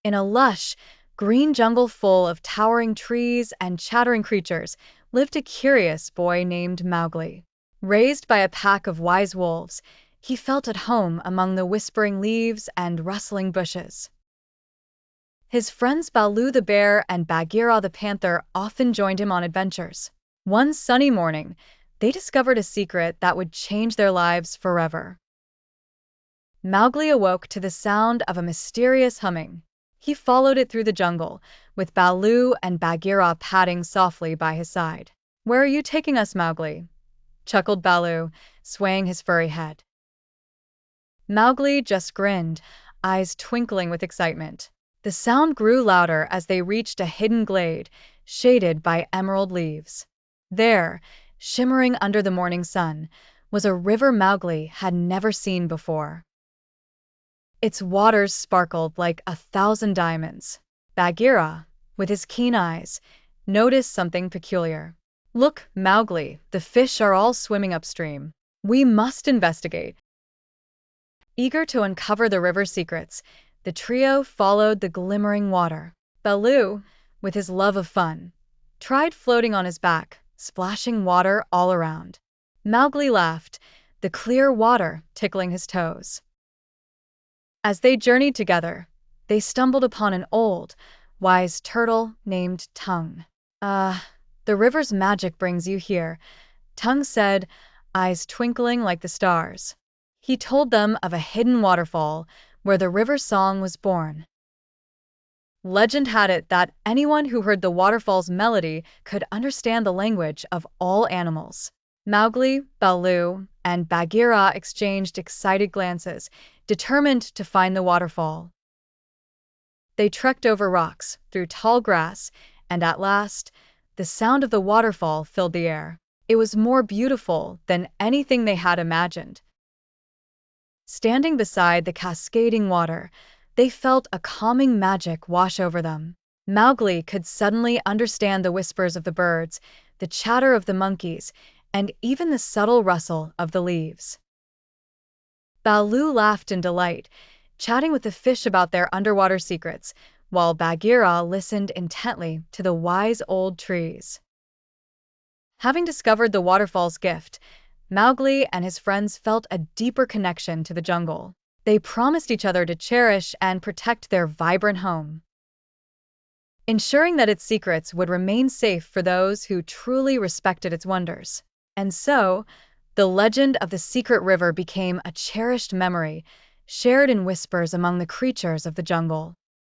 In a lush, green jungle full of towering trees and chattering creatures lived a curious boy named Mowgli. Raised by a pack of wise wolves, he felt at home among the whispering leaves and rustling bushes. His friends Baloo the bear and Bagheera the panther often joined him on adventures. One sunny morning, they discovered a secret that would change their lives forever. Mowgli awoke to the sound of a mysterious humming. He followed it through the jungle, with Baloo and Bagheera padding softly by his side. "Where are you taking us, Mowgli?" chuckled Baloo, swaying his furry head. Mowgli just grinned, eyes twinkling with excitement. The sound grew louder as they reached a hidden glade, shaded by emerald leaves. There, shimmering under the morning sun, was a river Mowgli had never seen before. Its waters sparkled like 1,000 diamonds. Bagheera, with his keen eyes, noticed something peculiar. "Look, Mowgli, the fish are all swimming upstream. We must investigate." Eager to uncover the river's secrets, the trio followed the glimmering water. Baloo, with his love of fun, tried floating on his back, splashing water all around. Mowgli laughed, the clear water tickling his toes. As they journeyed together, they stumbled upon an old, wise turtle named Tongue. The river's magic brings you here," Tongue said, eyes twinkling like the stars. He told them of a hidden waterfall where the river song was born. Legend had it that anyone who heard the waterfall's melody could understand the language of all animals. Mowgli, Baloo, and Bagheera exchanged excited glances, determined to find the waterfall. They trekked over rocks, through tall grass, and at last, the sound of the waterfall filled the air. It was more beautiful than anything they had imagined. Standing beside the cascading water, they felt a calming magic wash over them. Mowgli could suddenly understand the whispers of the birds, the chatter of the monkeys, and even the subtle rustle of the leaves. Baloo laughed in delight, chatting with the fish about their underwater secrets, while Bagheera listened intently to the wise old trees. Having discovered the waterfall's gift, Mowgli and his friends felt a deeper connection to the jungle. They promised each other to cherish and protect their vibrant home, ensuring that its secrets would remain safe for those who truly respected its wonders. And so, the legend of the secret river became a cherished memory, shared in whispers among the creatures of the jungle.